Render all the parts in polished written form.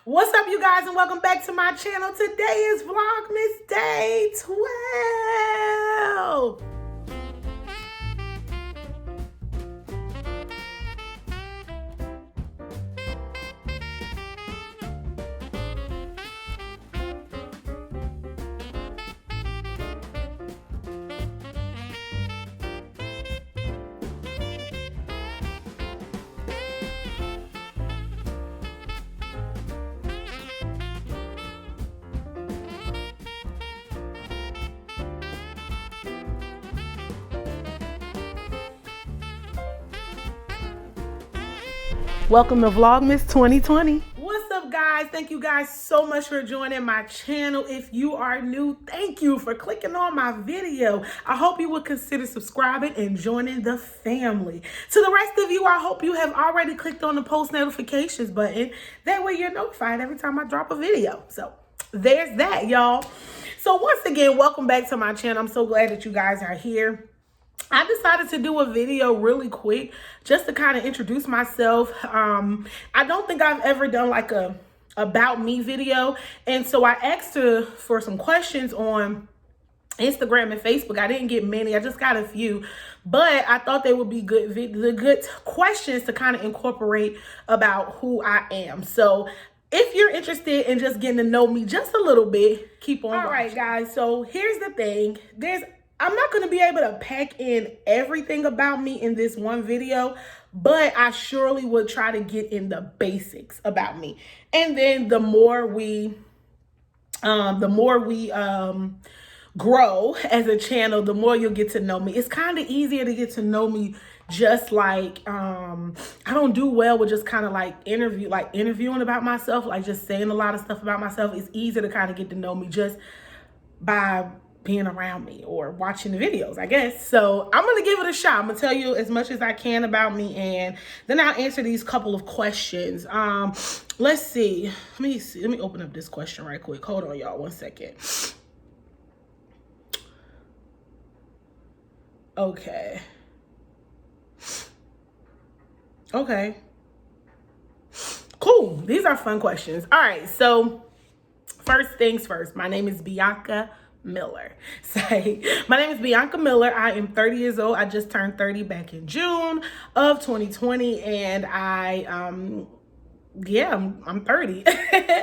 What's up, you guys, and welcome back to my channel. Today is Vlogmas Day 12. Welcome to Vlogmas 2020. What's up, guys? Thank you guys so much for joining my channel. If you are new, thank you for clicking on my video. I hope you would consider subscribing and joining the family. To the rest of you, I hope you have already clicked on the post notifications button. That way you're notified every time I drop a video. So there's that, y'all. So once again, welcome back to my channel. I'm so glad that you guys are here. I decided to do a video really quick just to kind of introduce myself. I don't think I've ever done like a about me video. And so I asked for some questions on Instagram and Facebook. I didn't get many. I just got a few, but I thought they would be good questions to kind of incorporate about who I am. So if you're interested in just getting to know me just a little bit, keep on watching. All right, guys. So here's the thing. I'm not going to be able to pack in everything about me in this one video, but I surely will try to get in the basics about me. And then the more we grow as a channel, the more you'll get to know me. It's kind of easier to get to know me just like, I don't do well with just kind of like interviewing about myself, like just saying a lot of stuff about myself. It's easier to kind of get to know me just by being around me or watching the videos, I guess. So I'm gonna give it a shot. I'm gonna tell you as much as I can about me, and then I'll answer these couple of questions. Let's see. Let me open up this question right quick. Hold on, y'all, 1 second. Okay. Cool. These are fun questions. All right, so first things first. My name is Bianca Miller. My name is Bianca Miller. I am 30 years old. I just turned 30 back in June of 2020, and I'm 30.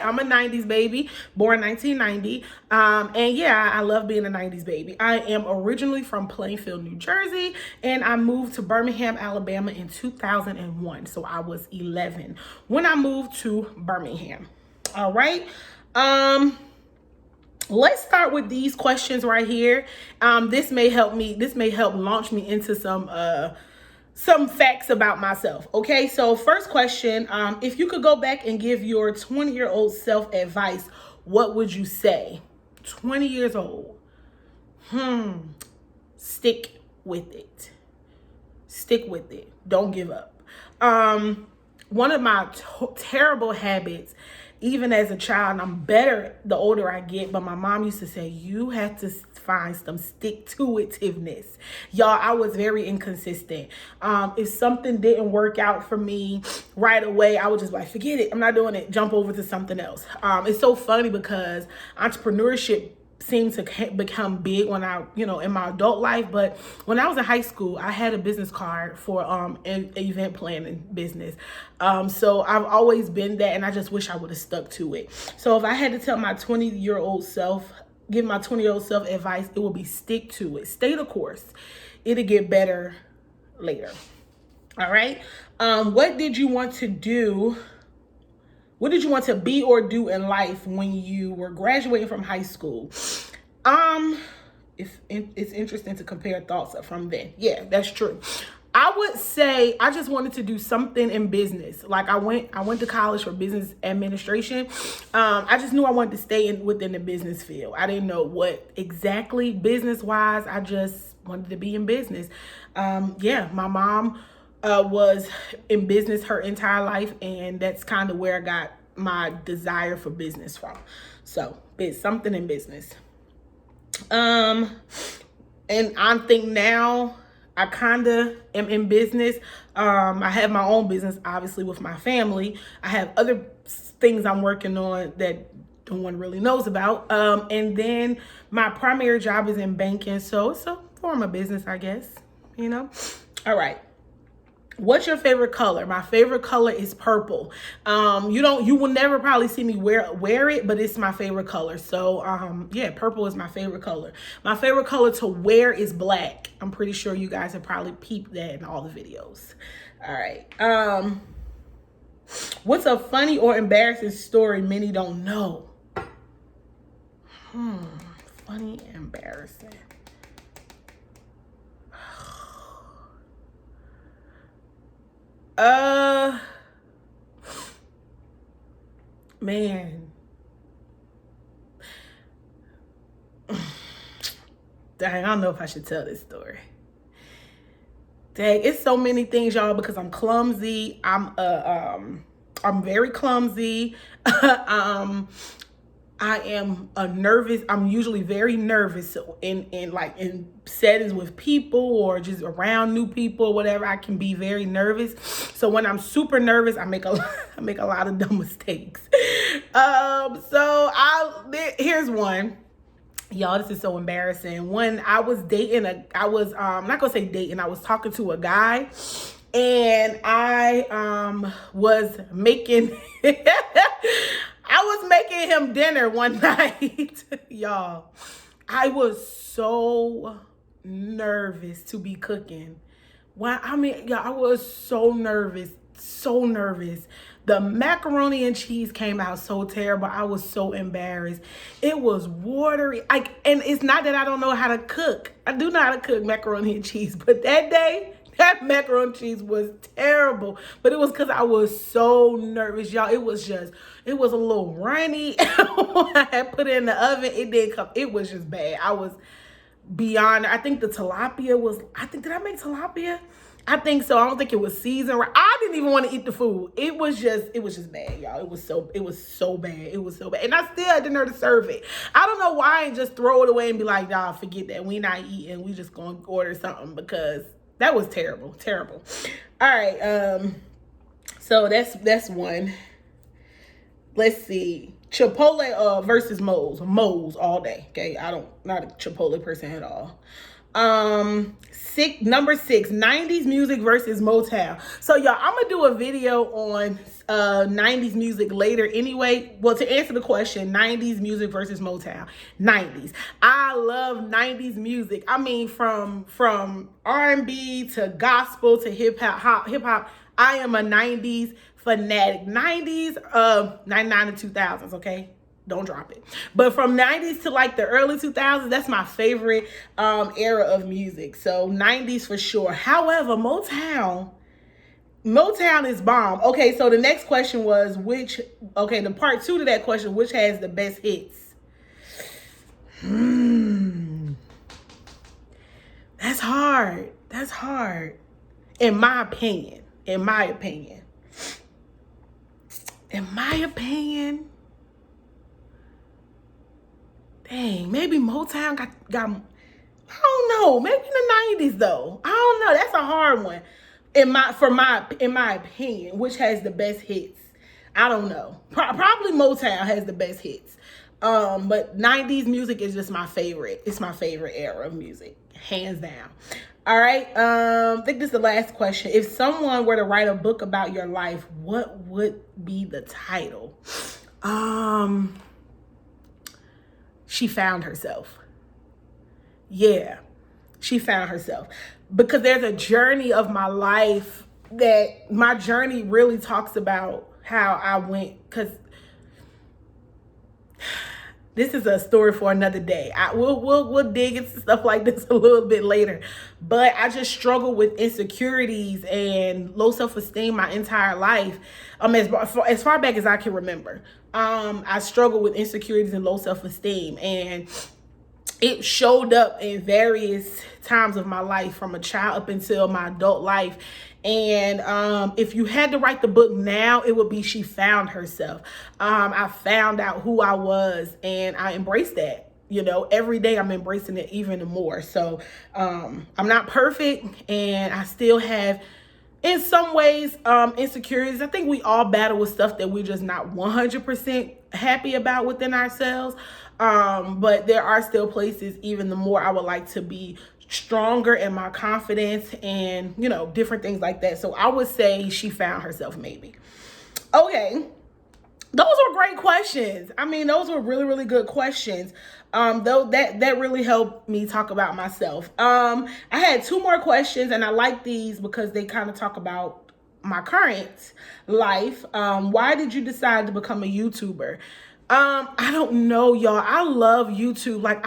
I'm a 90s baby, born 1990. And yeah, I love being a 90s baby. I am originally from Plainfield, New Jersey, and I moved to Birmingham, Alabama in 2001. So I was 11 when I moved to Birmingham. All right. Let's start with these questions right here. This may help launch me into some facts about myself. Okay, so first question, if you could go back and give your 20-year-old self advice, what would you say? 20 years old. Stick with it. Stick with it. Don't give up. One of my terrible habits, even as a child, and I'm better the older I get, but my mom used to say, you have to find some stick-to-itiveness. Y'all, I was very inconsistent. If something didn't work out for me right away, I would just like, forget it, I'm not doing it, jump over to something else. It's so funny because entrepreneurship seemed to become big when in my adult life. But when I was in high school, I had a business card for an event planning business. So I've always been that, and I just wish I would have stuck to it. So if I had to tell my 20-year-old self, give my 20-year-old self advice, it would be stick to it. Stay the course. It'll get better later. All right. What did you want to do? What did you want to be or do in life when you were graduating from high school? It's interesting to compare thoughts from then. Yeah, that's true. I would say I just wanted to do something in business. Like I went to college for business administration. I just knew I wanted to stay within the business field. I didn't know what exactly business-wise. I just wanted to be in business. Yeah, my mom was in business her entire life, and that's kind of where I got my desire for business from. So it's something in business. And I think now I kind of am in business. I have my own business, obviously, with my family. I have other things I'm working on that no one really knows about. And then my primary job is in banking, so it's a form of business, I guess, you know. All right. What's your favorite color? My favorite color is purple. You will never probably see me wear it, but it's my favorite color. So yeah, purple is my favorite color. My favorite color to wear is black. I'm pretty sure you guys have probably peeped that in all the videos. All right. What's a funny or embarrassing story many don't know? Funny, embarrassing. Man. Dang, I don't know if I should tell this story. Dang, it's so many things, y'all, because I'm clumsy. I'm very clumsy. I am nervous. I'm usually very nervous in settings with people or just around new people or whatever. I can be very nervous. So when I'm super nervous, I make a lot of dumb mistakes. Here's one. Y'all, this is so embarrassing. When I was dating I'm not gonna say dating, I was talking to a guy, and I was making I was making him dinner one night. Y'all, I was so nervous to be cooking. I was so nervous, so nervous. The macaroni and cheese came out so terrible. I was so embarrassed. It was watery. And it's not that I don't know how to cook. I do know how to cook macaroni and cheese, but that day, that macaroni and cheese was terrible. But it was because I was so nervous, y'all. It was a little runny. I had put it in the oven. It didn't come. It was just bad. I was beyond. I think the tilapia was, did I make tilapia? I think so. I don't think it was seasoned right. I didn't even want to eat the food. It was just bad, y'all. It was so bad. It was so bad. And I still had the nerve to serve it. I don't know why I didn't just throw it away and be like, nah, forget that. We not eating. We just gonna order something, because that was terrible. Terrible. All right. So that's one. Let's see. Chipotle versus Moe's. Moe's all day. Okay. Not a Chipotle person at all. Number 6, 90s music versus Motown. So y'all, I'm gonna do a video on 90s music later anyway. Well, to answer the question, 90s music versus Motown. 90s. I love 90s music. I mean, from R&B to gospel to hip hop. I am a 90s fanatic. 90s, 99 to 2000s, okay? Don't drop it. But from 90s to like the early 2000s, that's my favorite era of music. So 90s for sure. However, Motown is bomb. Okay, so the next question was the part 2 to that question, which has the best hits? That's hard. That's hard. In my opinion. Dang, maybe Motown got I don't know, maybe in the 90s though. I don't know. That's a hard one. In my opinion, which has the best hits? I don't know. Probably Motown has the best hits. But 90s music is just my favorite. It's my favorite era of music, hands down. All right. I think this is the last question. If someone were to write a book about your life, what would be the title? She found herself. Yeah, she found herself. Because there's a journey of my life that my journey really talks about how I went. Because this is a story for another day. We'll dig into stuff like this a little bit later. But I just struggled with insecurities and low self-esteem my entire life. As far back as I can remember. I struggled with insecurities and low self-esteem, and it showed up in various times of my life, from a child up until my adult life. And if you had to write the book now, it would be She Found Herself. I found out who I was, and I embraced that. You know, every day I'm embracing it even more. So I'm not perfect, and I still have in some ways, insecurities. I think we all battle with stuff that we're just not 100% happy about within ourselves. But there are still places, even the more I would like to be stronger in my confidence and, you know, different things like that. So I would say she found herself, maybe. Okay. Those were great questions. I mean, those were really, really good questions. Though that really helped me talk about myself. I had two more questions, and I like these because they kind of talk about my current life. Why did you decide to become a YouTuber? I don't know, y'all. I love YouTube. Like,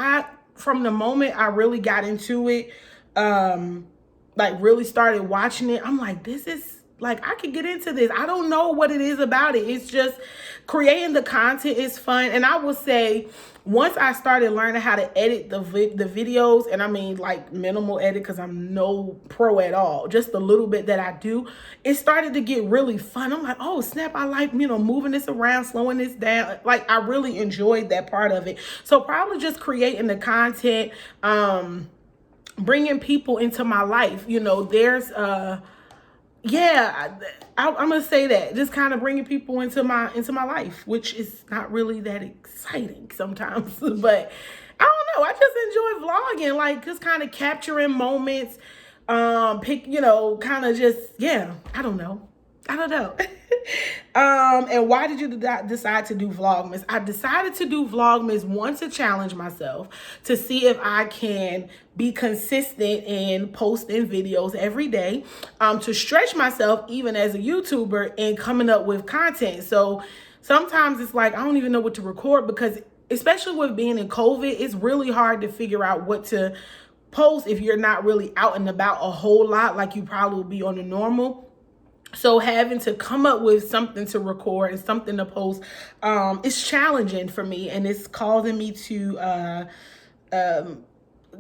from the moment I really got into it, like really started watching it, I'm like, this is, like, I could get into this. I don't know what it is about it. It's just creating the content is fun. And I will say, once I started learning how to edit the videos, and I mean like minimal edit because I'm no pro at all, just the little bit that I do, it started to get really fun. I'm like, oh snap, I like, you know, moving this around, slowing this down. Like, I really enjoyed that part of it. So probably just creating the content, bringing people into my life. You know, there's yeah, I'm gonna say that, just kind of bringing people into my life, which is not really that exciting sometimes. But I don't know, I just enjoy vlogging, like just kind of capturing moments, you know, kind of just, yeah, I don't know. And why did you decide to do Vlogmas? I decided to do Vlogmas, one, to challenge myself, to see if I can be consistent in posting videos every day, to stretch myself even as a YouTuber and coming up with content. So sometimes it's like, I don't even know what to record, because especially with being in COVID, it's really hard to figure out what to post if you're not really out and about a whole lot like you probably would be on the normal. So having to come up with something to record and something to post, it's challenging for me, and it's causing me to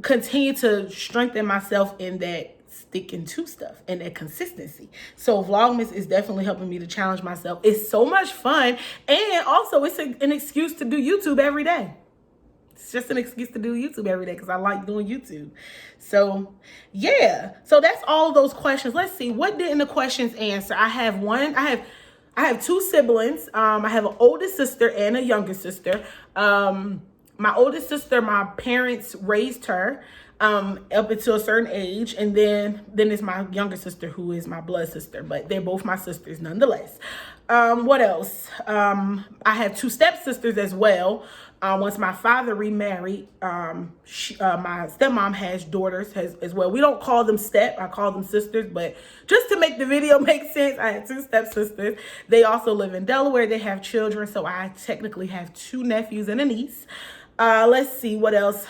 continue to strengthen myself in that sticking to stuff and that consistency. So Vlogmas is definitely helping me to challenge myself. It's so much fun, and also it's an excuse to do YouTube every day. It's just an excuse to do YouTube every day because I like doing YouTube. So yeah, so that's all of those questions. Let's see, what didn't the questions answer? I have two siblings. I have an older sister and a younger sister. My oldest sister, my parents raised her up until a certain age, and then it's my younger sister, who is my blood sister, but they're both my sisters nonetheless. What else? I have two stepsisters as well. Once my father remarried, my stepmom has daughters as well. We don't call them step, I call them sisters, but just to make the video make sense, I have two stepsisters. They also live in Delaware. They have children, so I technically have two nephews and a niece. Let's see what else.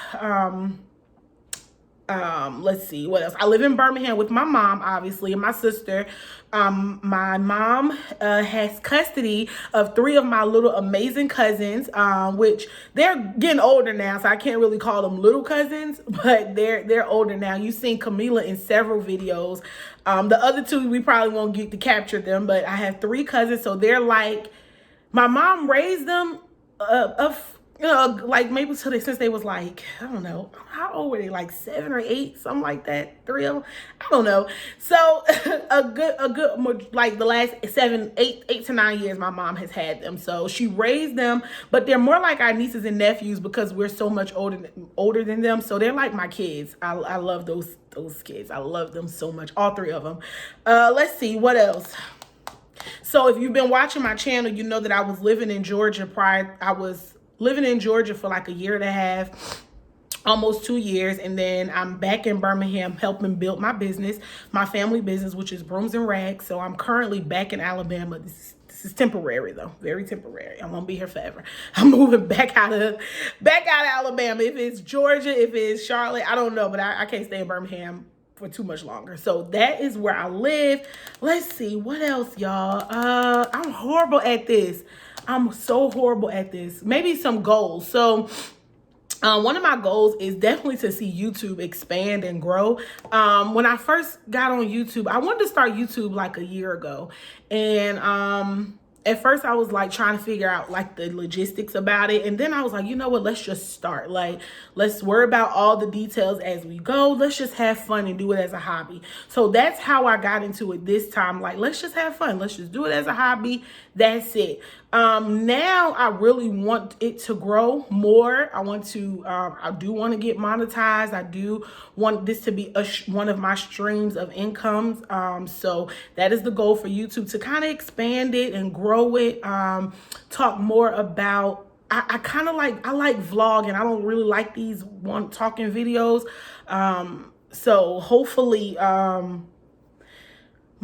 Let's see what else. I live in Birmingham with my mom, obviously, and my sister. My mom has custody of three of my little amazing cousins, which they're getting older now, so I can't really call them little cousins, but they're older now. You've seen Camila in several videos. The other two, we probably won't get to capture them, but I have three cousins, so they're like, my mom raised them you know, like maybe since they was like, I don't know, how old were they? Like 7 or 8, something like that. 3 of them, I don't know. So a good, like the last 8 to 9 years, my mom has had them. So she raised them, but they're more like our nieces and nephews because we're so much older than them. So they're like my kids. I love those kids. I love them so much, all three of them. Let's see what else. So if you've been watching my channel, you know that I was living in Georgia prior. I was living in Georgia for like 1.5 years, almost 2 years, and then I'm back in Birmingham helping build my business, my family business, which is Brooms and Rags. So I'm currently back in Alabama. This is temporary though, very temporary. I won't be here forever. I'm moving back out of Alabama. If it's Georgia, if it's Charlotte, I don't know, but I can't stay in Birmingham for too much longer. So that is where I live. Let's see what else, y'all. I'm horrible at this. I'm so horrible at this. Maybe some goals. So one of my goals is definitely to see YouTube expand and grow. When I first got on YouTube, I wanted to start YouTube like 1 year ago. And at first I was like trying to figure out like the logistics about it. And then I was like, you know what, let's just start. Like, let's worry about all the details as we go. Let's just have fun and do it as a hobby. So that's how I got into it this time. Like, let's just have fun. Let's just do it as a hobby. That's it. Now I really want it to grow more. I do want to get monetized. I do want this to be one of my streams of incomes. So that is the goal for YouTube, to kind of expand it and grow it. Talk more about, I like vlogging. I don't really like these talking videos. So hopefully,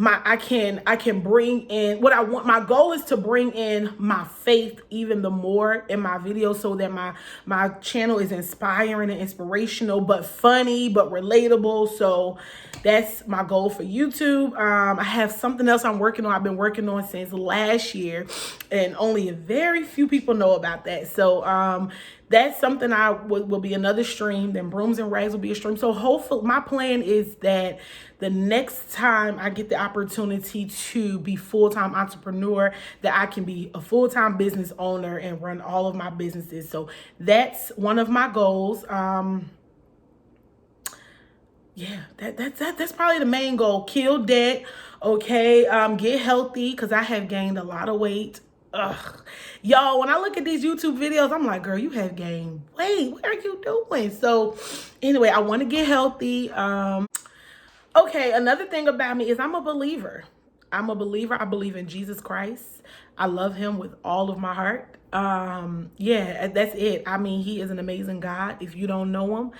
I can bring in what I want. My goal is to bring in my faith even the more in my videos, so that my channel is inspiring and inspirational, but funny, but relatable. So that's my goal for YouTube. I have something else I'm working on. I've been working on since last year, and only a very few people know about that. So that's something will be another stream. Then Brooms and Rags will be a stream. So hopefully, my plan is that the next time I get the opportunity to be full-time entrepreneur, that I can be a full-time business owner and run all of my businesses. So that's one of my goals. Yeah, that's probably the main goal. Kill debt, okay? Get healthy, because I have gained a lot of weight. Ugh, y'all, when I look at these YouTube videos, I'm like, girl, you have gained weight. What are you doing? So anyway, I want to get healthy. Okay, another thing about me is I'm a believer. I'm a believer. I believe in Jesus Christ. I love him with all of my heart. Yeah, that's it. I mean, he is an amazing God. If you don't know him,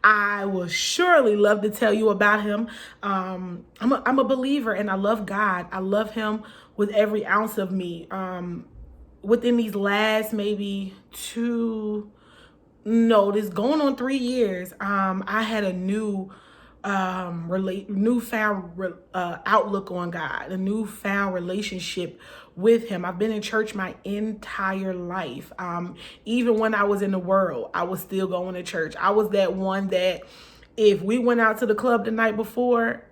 I will surely love to tell you about him. I'm a believer, and I love God. I love him with every ounce of me. Within these last maybe this going on 3 years, I had a newfound outlook on God, a newfound relationship with him. I've been in church my entire life. Even when I was in the world, I was still going to church. I was that one that if we went out to the club the night before,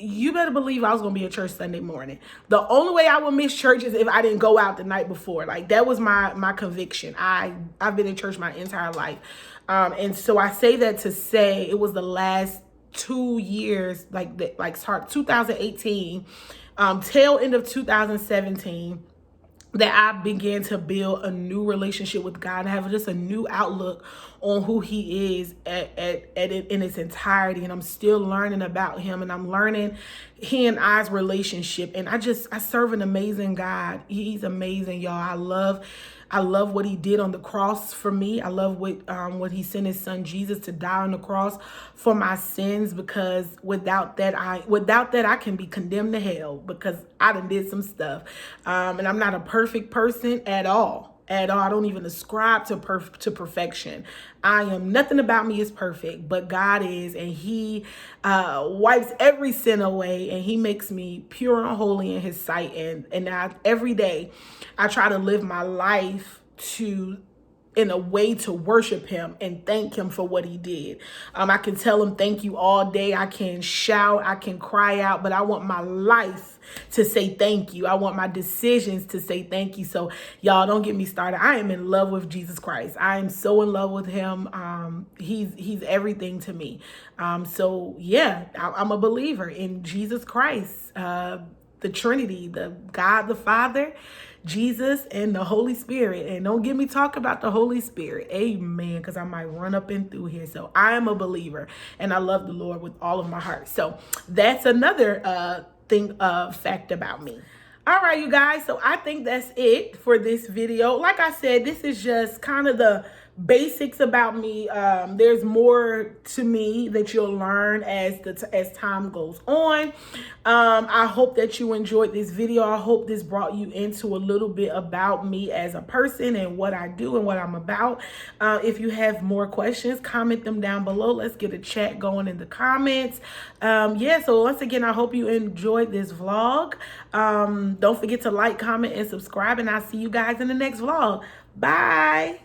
you better believe I was going to be at church Sunday morning. The only way I would miss church is if I didn't go out the night before. Like, that was my conviction. I've been in church my entire life. And so I say that to say it was the last 2 years, start 2018, tail end of 2017, that I began to build a new relationship with God and have just a new outlook on who he is in its entirety. And I'm still learning about him, and I'm learning he and I's relationship. And I serve an amazing God. He's amazing, y'all. I love what he did on the cross for me. I love what he sent his son Jesus to die on the cross for my sins, because without that I can be condemned to hell, because I done did some stuff. And I'm not a perfect person at all. I don't even ascribe to perfection. Nothing about me is perfect, but God is, and he wipes every sin away, and he makes me pure and holy in his sight. And every day I try to live my life in a way to worship him and thank him for what he did. I can tell him thank you all day. I can shout, I can cry out, but I want my life to say thank you. I want my decisions to say thank you. So y'all, don't get me started. I am in love with Jesus Christ. I am so in love with him. He's everything to me. So yeah, I'm a believer in Jesus Christ, the Trinity, the God the Father, Jesus, and the Holy Spirit. And don't get me talk about the Holy Spirit. Amen. Because I might run up and through here. So I am a believer, and I love the Lord with all of my heart. So that's another fact about me. All right, you guys. So I think that's it for this video. Like I said, this is just kind of the basics about me. There's more to me that you'll learn as time goes on. I hope that you enjoyed this video. I hope this brought you into a little bit about me as a person and what I do and what I'm about. If you have more questions, comment them down below. Let's get a chat going in the comments. Yeah, so once again, I hope you enjoyed this vlog. Don't forget to like, comment, and subscribe, and I'll see you guys in the next vlog. Bye.